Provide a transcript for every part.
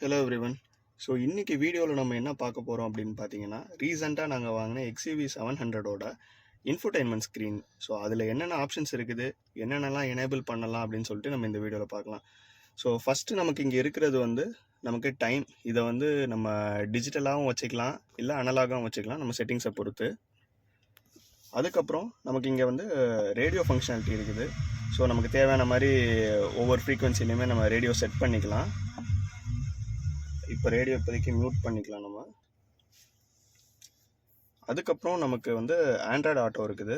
Hello everyone. So இன்றைக்கி வீடியோவில் நம்ம என்ன பார்க்க போகிறோம் அப்படின்னு பார்த்தீங்கன்னா, ரீசெண்டாக நாங்கள் வாங்கின XUV 700ஓட இன்ஃபோடைன்மெண்ட் ஸ்க்ரீன். ஸோ அதில் என்னென்ன ஆப்ஷன்ஸ் இருக்குது, என்னென்னலாம் எனேபிள் பண்ணலாம் அப்படின்னு சொல்லிட்டு நம்ம இந்த வீடியோவில் பார்க்கலாம். ஸோ ஃபஸ்ட்டு நமக்கு இங்கே இருக்கிறது வந்து நமக்கு டைம். இதை வந்து நம்ம டிஜிட்டலாகவும் வச்சுக்கலாம், இல்லை அனலாகவும் வச்சுக்கலாம், நம்ம செட்டிங்ஸை பொறுத்து. அதுக்கப்புறம் நமக்கு இங்கே வந்து ரேடியோ ஃபங்க்ஷனாலிட்டி இருக்குது. ஸோ நமக்கு தேவையான மாதிரி ஒவ்வொரு ஃப்ரீக்வன்சிலையுமே நம்ம ரேடியோ செட் பண்ணிக்கலாம். இப்போ ரேடியோ இப்போதைக்கு மியூட் பண்ணிக்கலாம் நம்ம. அதுக்கப்புறம் நமக்கு வந்து ஆண்ட்ராய்டு ஆட்டோ இருக்குது.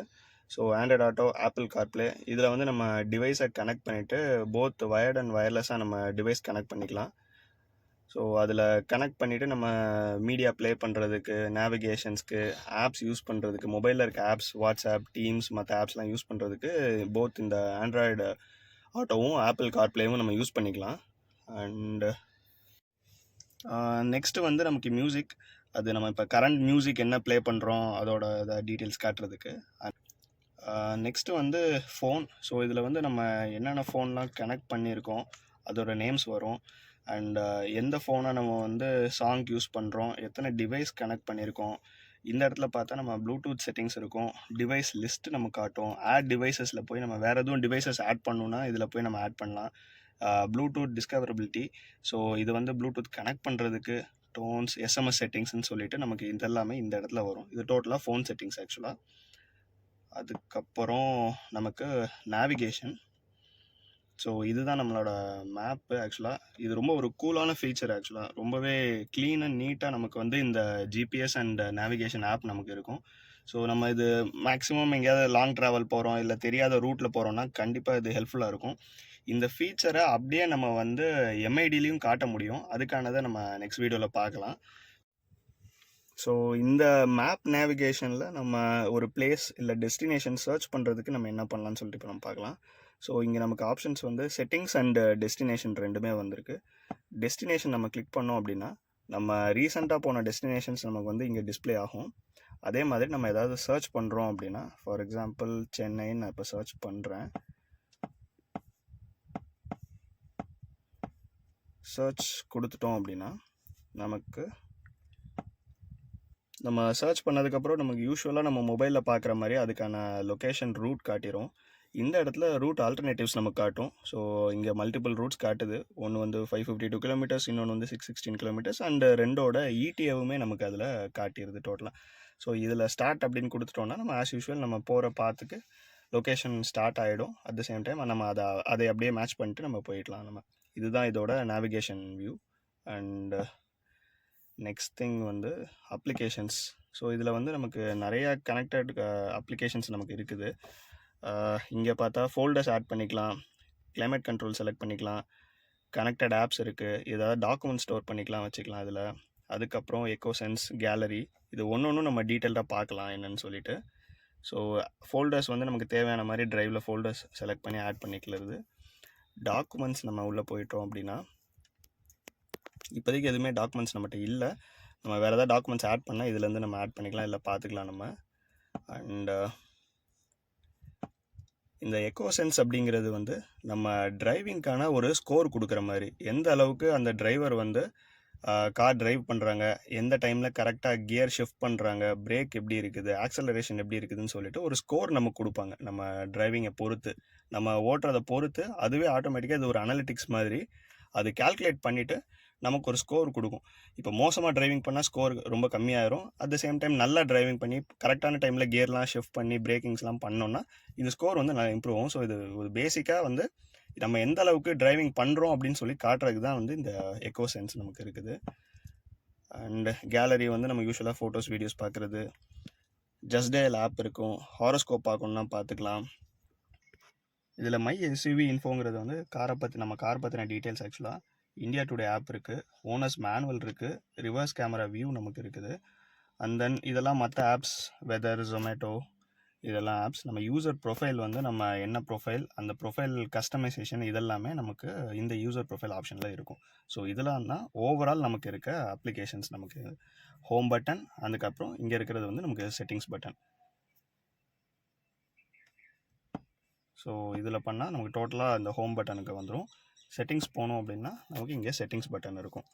So Android auto, apple CarPlay, இதில் வந்து நம்ம டிவைஸை கனெக்ட் பண்ணிவிட்டு போத் வயர்ட் அண்ட் வயர்லெஸ்ஸாக நம்ம டிவைஸ் கனெக்ட் பண்ணிக்கலாம். ஸோ அதில் கனெக்ட் பண்ணிவிட்டு நம்ம மீடியா ப்ளே பண்ணுறதுக்கு, நேவிகேஷன்ஸ்க்கு, ஆப்ஸ் யூஸ் பண்ணுறதுக்கு, மொபைலில் இருக்க ஆப்ஸ், வாட்ஸ்அப், டீம்ஸ், மற்ற ஆப்ஸ்லாம் யூஸ் பண்ணுறதுக்கு போத் இந்த ஆண்ட்ராய்டு ஆட்டோவும் ஆப்பிள் கார்ப்ளேவும் நம்ம யூஸ் பண்ணிக்கலாம். அண்டு நெக்ஸ்ட்டு வந்து நமக்கு மியூசிக், அது நம்ம இப்போ கரண்ட் மியூசிக் என்ன ப்ளே பண்ணுறோம் அதோட டீட்டெயில்ஸ் காட்டுறதுக்கு. நெக்ஸ்ட்டு வந்து ஃபோன். ஸோ இதில் வந்து நம்ம என்னென்ன ஃபோன்லாம் கனெக்ட் பண்ணியிருக்கோம் அதோட நேம்ஸ் வரும். அண்ட் எந்த ஃபோனை நம்ம வந்து சாங் யூஸ் பண்ணுறோம், எத்தனை டிவைஸ் கனெக்ட் பண்ணியிருக்கோம். இந்த இடத்துல பார்த்தா நம்ம ப்ளூடூத் செட்டிங்ஸ் இருக்கும், டிவைஸ் லிஸ்ட்டு நம்ம காட்டும். ஆட் டிவைசஸில் போய் நம்ம வேறு எதுவும் டிவைசஸ் ஆட் பண்ணணுன்னா இதில் போய் நம்ம ஆட் பண்ணலாம். Bluetooth discoverability. ஸோ இது வந்து ப்ளூடூத் கனெக்ட் பண்ணுறதுக்கு, டோன்ஸ், எஸ்எம்எஸ் செட்டிங்ஸ்னு சொல்லிட்டு நமக்கு இது எல்லாமே இந்த இடத்துல வரும். இது டோட்டலாக ஃபோன் செட்டிங்ஸ் ஆக்சுவலாக. அதுக்கப்புறம் நமக்கு நேவிகேஷன். ஸோ இதுதான் நம்மளோட மேப்பு ஆக்சுவலாக. இது ரொம்ப ஒரு கூலான ஃபீச்சர் ஆக்சுவலாக. ரொம்பவே க்ளீன் அண்ட் நீட்டாக நமக்கு வந்து இந்த ஜிபிஎஸ் அண்ட் நேவிகேஷன் ஆப் நமக்கு இருக்கும். ஸோ நம்ம இது மேக்ஸிமம் எங்கேயாவது லாங் ட்ராவல் போகிறோம், இல்லை தெரியாத ரூட்டில் போகிறோன்னா கண்டிப்பாக இது ஹெல்ப்ஃபுல்லாக இருக்கும். இந்த ஃபீச்சரை அப்படியே நம்ம வந்து எம்ஐடிலையும் காட்ட முடியும். அதுக்கானதை நம்ம நெக்ஸ்ட் வீடியோவில் பார்க்கலாம். ஸோ இந்த மேப் நேவிகேஷனில் நம்ம ஒரு பிளேஸ் இல்லை டெஸ்டினேஷன் சர்ச் பண்ணுறதுக்கு நம்ம என்ன பண்ணலான்னு சொல்லிட்டு இப்போ நம்ம பார்க்கலாம். ஸோ இங்கே நமக்கு ஆப்ஷன்ஸ் வந்து செட்டிங்ஸ் அண்ட் டெஸ்டினேஷன் ரெண்டுமே வந்திருக்கு. டெஸ்டினேஷன் நம்ம கிளிக் பண்ணோம் அப்படின்னா நம்ம ரீசெண்டாக போன டெஸ்டினேஷன்ஸ் நமக்கு வந்து இங்கே டிஸ்பிளே ஆகும். அதே மாதிரி நம்ம ஏதாவது சர்ச் பண்ணுறோம் அப்படின்னா, ஃபார் எக்ஸாம்பிள் சென்னைன்னு நான் இப்போ சர்ச் பண்ணுறேன். சர்ச் கொடுத்துட்டோம் அப்படின்னா நமக்கு நம்ம சர்ச் பண்ணதுக்கப்புறம் நமக்கு யூஸ்வலாக நம்ம மொபைலில் பார்க்குற மாதிரி அதுக்கான லொக்கேஷன் ரூட் காட்டிடும். இந்த இடத்துல ரூட் ஆல்டர்னேட்டிவ்ஸ் நமக்கு காட்டும். ஸோ இங்கே மல்டிபிள் ரூட்ஸ் காட்டுது. ஒன்று வந்து 552 கிலோமீட்டர்ஸ், இன்னொன்று வந்து 616 கிலோமீட்டர்ஸ், அண்டு ரெண்டோட இடிஏவுமே நமக்கு அதில் காட்டிடுது டோட்டலாக. ஸோ இதில் ஸ்டார்ட் அப்படின்னு கொடுத்துட்டோன்னா நம்ம ஆஸ் யூஷுவல் நம்ம போகிற பாத்துக்கு லொக்கேஷன் ஸ்டார்ட் ஆகிடும். அட் த சேம் டைம் நம்ம அதை அப்படியே மேட்ச் பண்ணிட்டு நம்ம போயிடலாம். நம்ம இதுதான் இதோட navigation view. And next thing வந்து அப்ளிகேஷன்ஸ். ஸோ இதில் வந்து நமக்கு நிறையா கனெக்டட் அப்ளிகேஷன்ஸ் நமக்கு இருக்குது. இங்கே பார்த்தா ஃபோல்டர்ஸ் ஆட் பண்ணிக்கலாம், கிளைமேட் கண்ட்ரோல் செலக்ட் பண்ணிக்கலாம், கனெக்டட் ஆப்ஸ் இருக்குது, ஏதாவது டாக்குமெண்ட் ஸ்டோர் பண்ணிக்கலாம், வச்சுக்கலாம் அதில். அதுக்கப்புறம் எக்கோசென்ஸ், கேலரி, இது ஒன்று நம்ம டீட்டெயில்டாக பார்க்கலாம் என்னன்னு சொல்லிட்டு. ஸோ ஃபோல்டர்ஸ் வந்து நமக்கு தேவையான மாதிரி ட்ரைவில் ஃபோல்டர்ஸ் செலக்ட் பண்ணி ஆட் பண்ணிக்கிறது. டாக்குமெண்ட்ஸ் நம்ம உள்ளே போயிட்டோம் அப்படின்னா இப்போதைக்கு எதுவுமே டாக்குமெண்ட்ஸ் நம்மகிட்ட இல்லை. நம்ம வேறு ஏதாவது டாக்குமெண்ட்ஸ் ஆட் பண்ணால் இதுலேருந்து நம்ம ஆட் பண்ணிக்கலாம், இல்லை பார்த்துக்கலாம் நம்ம. அண்டு இந்த எக்கோசென்ஸ் அப்படிங்கிறது வந்து நம்ம டிரைவிங்க்கான ஒரு ஸ்கோர் கொடுக்குற மாதிரி, எந்த அளவுக்கு அந்த டிரைவர் வந்து கார் டிரைவ் பண்ணுறாங்க, எந்த டைமில் கரெக்டாக கியர் ஷிஃப்ட் பண்ணுறாங்க, பிரேக் எப்படி இருக்குது, ஆக்சலரேஷன் எப்படி இருக்குதுன்னு சொல்லிட்டு ஒரு ஸ்கோர் நமக்கு கொடுப்பாங்க. நம்ம டிரைவிங்கை பொறுத்து, நம்ம ஓட்டுறதை பொறுத்து அதுவே ஆட்டோமேட்டிக்காக இது ஒரு அனலிட்டிக்ஸ் மாதிரி அது கால்குலேட் பண்ணிவிட்டு நமக்கு ஒரு ஸ்கோர் கொடுக்கும். இப்போ மோசமாக டிரைவிங் பண்ணால் ஸ்கோர் ரொம்ப கம்மியாயிரும். அட் த சேம் டைம் நல்லா டிரைவிங் பண்ணி கரெக்டான டைமில் கியர்லாம் ஷிஃப்ட் பண்ணி பிரேக்கிங்ஸ்லாம் பண்ணோன்னா இது ஸ்கோர் வந்து நல்லா இம்ப்ரூவ் ஆகும். ஸோ இது ஒரு பேசிக்காக வந்து நம்ம எந்த அளவுக்கு டிரைவிங் பண்ணுறோம் அப்படின்னு சொல்லி காட்டுறதுக்கு தான் வந்து இந்த எக்கோசென்ஸ் நமக்கு இருக்குது. அண்ட் கேலரி வந்து நம்ம யூஸ்வலாக ஃபோட்டோஸ், வீடியோஸ் பார்க்குறது, ஜஸ்ட் டயல் ஆப் இருக்கும், ஹாரோஸ்கோப் பார்க்கணுன்னா பார்த்துக்கலாம். இதில் மை எஸ்யூவி இன்ஃபோங்கிறது வந்து நம்ம கார் பற்றின டீட்டெயில்ஸ். ஆக்சுவலாக இந்தியா டுடே ஆப் இருக்குது, ஓனர்ஸ் மேனுவல் இருக்குது, ரிவர்ஸ் கேமரா வியூ நமக்கு இருக்குது. அண்ட் தென் இதெல்லாம் மற்ற ஆப்ஸ், வெதர், ஜொமேட்டோ, இதெல்லாம் ஆப்ஸ். நம்ம யூசர் ப்ரொஃபைல் வந்து நம்ம என்ன ப்ரொஃபைல், அந்த ப்ரொஃபைல் கஸ்டமைசேஷன் இதெல்லாமே நமக்கு இந்த யூசர் ப்ரொஃபைல் ஆப்ஷனில் இருக்கும். ஸோ இதெல்லாம் தான் ஓவரால் நமக்கு இருக்க அப்ளிகேஷன்ஸ். நமக்கு ஹோம் பட்டன், அதுக்கப்புறம் இங்கே இருக்கிறது வந்து நமக்கு செட்டிங்ஸ் பட்டன். ஸோ இதில் பண்ணால் நமக்கு டோட்டலாக இந்த ஹோம் பட்டனுக்கு வந்துடும். செட்டிங்ஸ் போனோம் அப்படின்னா நமக்கு இங்கே செட்டிங்ஸ் பட்டன் இருக்கும்.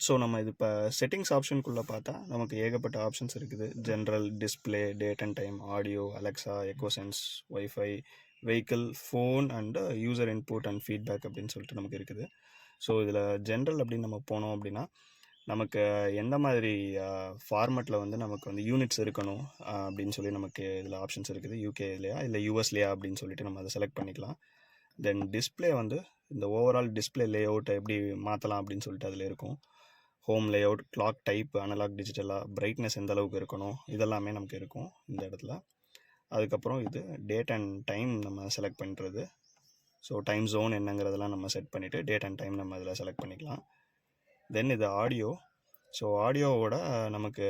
ஸோ நம்ம இது இப்போ செட்டிங்ஸ் ஆப்ஷனுக்குள்ளே பார்த்தா நமக்கு ஏகப்பட்ட ஆப்ஷன்ஸ் இருக்குது. General, display, date and time, audio, Alexa, EchoSense, WiFi, vehicle, phone and user input and feedback அப்படின்னு சொல்லிட்டு நமக்கு இருக்குது. ஸோ இதில் ஜென்ரல் அப்படின்னு நம்ம போனோம் அப்படின்னா நமக்கு எந்த மாதிரி ஃபார்மெட்டில் வந்து நமக்கு வந்து யூனிட்ஸ் இருக்கணும் அப்படின்னு சொல்லி நமக்கு இதில் ஆப்ஷன்ஸ் இருக்குது. யூகேலையா இல்லை யூஎஸ்லையா அப்படின்னு சொல்லிட்டு நம்ம அதை செலக்ட் பண்ணிக்கலாம். தென் டிஸ்பிளே வந்து இந்த ஓவரால் டிஸ்பிளே லே அவுட்டை எப்படி மாற்றலாம் அப்படின்னு சொல்லிட்டு அதில் இருக்கும். Home layout, clock type, analog, டிஜிட்டலாக, பிரைட்னஸ் எந்த அளவுக்கு இருக்கணும், இதெல்லாமே நமக்கு இருக்கும் இந்த இடத்துல. அதுக்கப்புறம் இது டேட் அண்ட் டைம் நம்ம செலக்ட் பண்ணுறது. ஸோ டைம் ஜோன் என்னங்கிறதெல்லாம் நம்ம செட் பண்ணிவிட்டு டேட் அண்ட் டைம் நம்ம அதில் செலக்ட் பண்ணிக்கலாம். தென் இது ஆடியோ. ஸோ ஆடியோவோட நமக்கு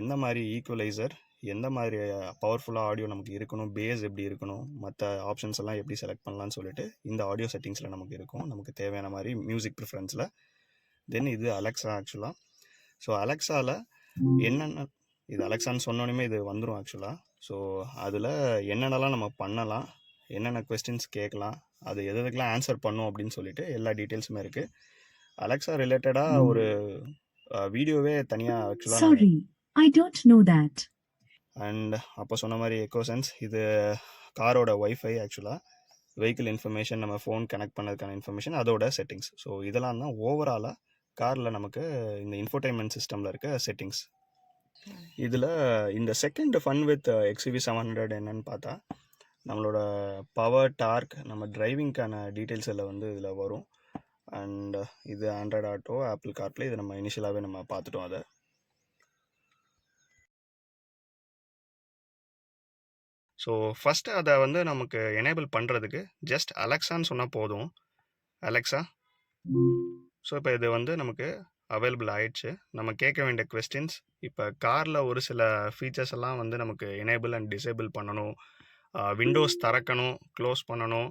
எந்த மாதிரி ஈக்குவலைசர், எந்த மாதிரி பவர்ஃபுல்லாக ஆடியோ நமக்கு இருக்கணும், பேஸ் எப்படி இருக்கணும், மற்ற ஆப்ஷன்ஸ் எல்லாம் எப்படி செலக்ட் பண்ணலான்னு சொல்லிட்டு இந்த ஆடியோ செட்டிங்ஸில் நமக்கு இருக்கும், நமக்கு தேவையான மாதிரி மியூசிக் ப்ரிஃபரன்ஸில். தென் இது அலெக்ஸா ஆக்சுவலாக. ஸோ அலெக்ஸாவில் என்னென்ன, இது அலெக்ஸான்னு சொன்னோன்னே இது வந்துடும் ஆக்சுவலாக. ஸோ அதில் என்னென்னலாம் நம்ம பண்ணலாம், என்னென்ன கொஸ்டின்ஸ் கேட்கலாம், அது எதுக்கெல்லாம் ஆன்சர் பண்ணும் அப்படின்னு சொல்லிட்டு எல்லா டீட்டெயில்ஸுமே இருக்குது. அலெக்ஸா ரிலேட்டடாக ஒரு வீடியோவே தனியாக ஆக்சுவலாக. அண்ட் அப்போ சொன்ன மாதிரி எக்கோசென்ஸ், இது காரோட ஒய்ஃபை ஆக்சுவலாக, வெஹிக்கிள் இன்ஃபர்மேஷன், நம்ம ஃபோன் கனெக்ட் பண்ணதுக்கான இன்ஃபர்மேஷன், அதோட செட்டிங்ஸ். ஸோ இதெல்லாம் தான் ஓவராலாக காரில் நமக்கு இந்த இன்ஃபோடைன்மெண்ட் சிஸ்டமில் இருக்க செட்டிங்ஸ். இதில் இந்த செகண்ட் ஃபன் வித் XUV 700 என்னன்னு பார்த்தா நம்மளோட பவர், டார்க், நம்ம டிரைவிங்க்கான டீட்டெயில்ஸ் எல்லாம் வந்து இதில் வரும். அண்ட் இது ஆண்ட்ராய்டு ஆட்டோ, ஆப்பிள் கார்ப்ளே, இது நம்ம இனிஷியலாகவே நம்ம பார்த்துட்டோம் அதை. ஸோ ஃபஸ்ட்டு அதை வந்து நமக்கு எனேபிள் பண்ணுறதுக்கு ஜஸ்ட் அலெக்ஸான்னு சொன்னால் போதும். அலெக்ஸா. ஸோ இப்போ இது வந்து நமக்கு அவைலபிள் ஆயிடுச்சு. நம்ம கேட்க வேண்டிய கொஸ்டின்ஸ், இப்போ காரில் ஒரு சில ஃபீச்சர்ஸ் எல்லாம் வந்து நமக்கு எனேபிள் அண்ட் டிசேபிள் பண்ணணும், விண்டோஸ் திறக்கணும், க்ளோஸ் பண்ணணும்,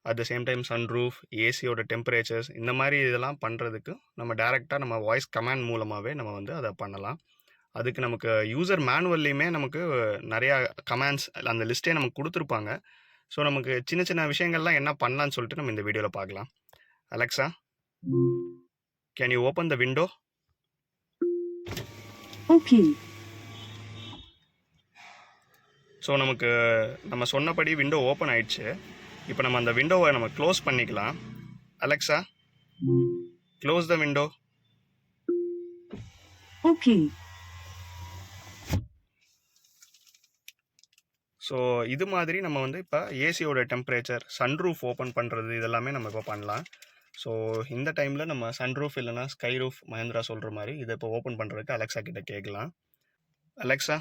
at the same time sunroof, ஏசியோட டெம்பரேச்சர்ஸ், இந்த மாதிரி இதெல்லாம் பண்ணுறதுக்கு நம்ம டேரெக்டாக நம்ம வாய்ஸ் கமாண்ட் மூலமாகவே நம்ம வந்து அதை பண்ணலாம். அதுக்கு நமக்கு யூசர் மேனுவல்லையுமே நமக்கு நிறையா கமாண்ட்ஸ் அந்த லிஸ்ட்டே நமக்கு கொடுத்துருப்பாங்க. ஸோ நமக்கு சின்ன சின்ன விஷயங்கள்லாம் என்ன பண்ணலான்னு சொல்லிட்டு நம்ம இந்த வீடியோவில் பார்க்கலாம். Alexa, can you open the window? Okay. So நமக்கு நம்ம சொன்னபடி விண்டோ ஓப்பன் ஆயிடுச்சு. இப்போ நம்ம அந்த விண்டோவை நம்ம க்ளோஸ் பண்ணிக்கலாம். Alexa, close the window. Okay. So இது மாதிரி நம்ம வந்து இப்போ ஏசியோட டெம்பரேச்சர், சன்ரூஃப் ஓப்பன் பண்ணுறது, இதெல்லாமே நம்ம இப்போ பண்ணலாம். ஸோ இந்த டைமில் நம்ம சன்ரூஃப் இல்லைனா ஸ்கை ரூஃப் மஹேந்திரா சொல்கிற மாதிரி இதை இப்போ ஓப்பன் பண்ணுறதுக்கு அலெக்ஸா கிட்ட கேட்கலாம். Alexa,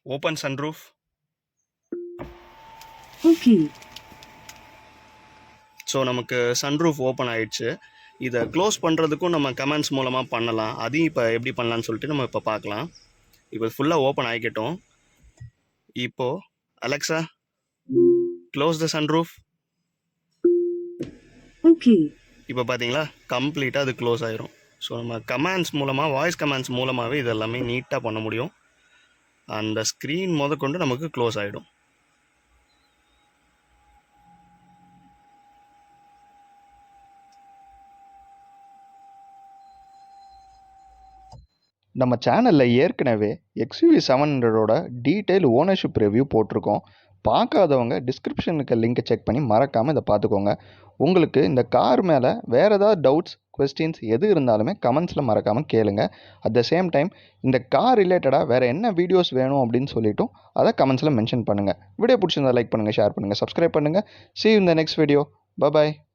open sunroof. Okay. So நமக்கு சன்ரூஃப் ஓப்பன் ஆயிடுச்சு. இதை க்ளோஸ் பண்ணுறதுக்கும் நம்ம கமெண்ட்ஸ் மூலமாக பண்ணலாம். அதையும் இப்போ எப்படி பண்ணலான்னு சொல்லிட்டு நம்ம இப்போ பார்க்கலாம். இப்போ ஃபுல்லாக ஓப்பன் ஆகிக்கட்டும். இப்போது Alexa, close the sunroof. Okay. இப்போ பார்த்தீங்களா, கம்ப்ளீட்டாக அது க்ளோஸ் ஆயிரும். ஸோ நம்ம கமாண்ட்ஸ் மூலமாக, வாய்ஸ் கமாண்ட்ஸ் மூலமாகவே இதெல்லாமே நீட்டாக பண்ண முடியும். அந்த ஸ்க்ரீன் முதற்கொண்டு நமக்கு க்ளோஸ் ஆகிடும். நம்ம சேனலில் ஏற்கனவே XUV 700ஓட டீட்டெயில் ஓனர்ஷிப் ரிவ்யூ போட்டிருக்கோம். பார்க்காதவங்க டிஸ்கிரிப்ஷனுக்கு லிங்கை செக் பண்ணி மறக்காமல் இதை பார்த்துக்கோங்க. உங்களுக்கு இந்த கார் மேலே வேறு ஏதாவது டவுட்ஸ், கொஸ்டின்ஸ் எது இருந்தாலுமே கமெண்ட்ஸில் மறக்காமல் கேளுங்க. அட் த சேம் டைம் இந்த கார் ரிலேட்டடாக வேறு என்ன வீடியோஸ் வேணும் அப்படின்னு சொல்லிட்டும் அதை கமெண்ட்ஸில் மென்ஷன் பண்ணுங்கள். வீடியோ பிடிச்சிருந்தா லைக் பண்ணுங்கள், ஷேர் பண்ணுங்கள், சப்ஸ்கிரைப் பண்ணுங்கள். See you in the next video. Bye bye.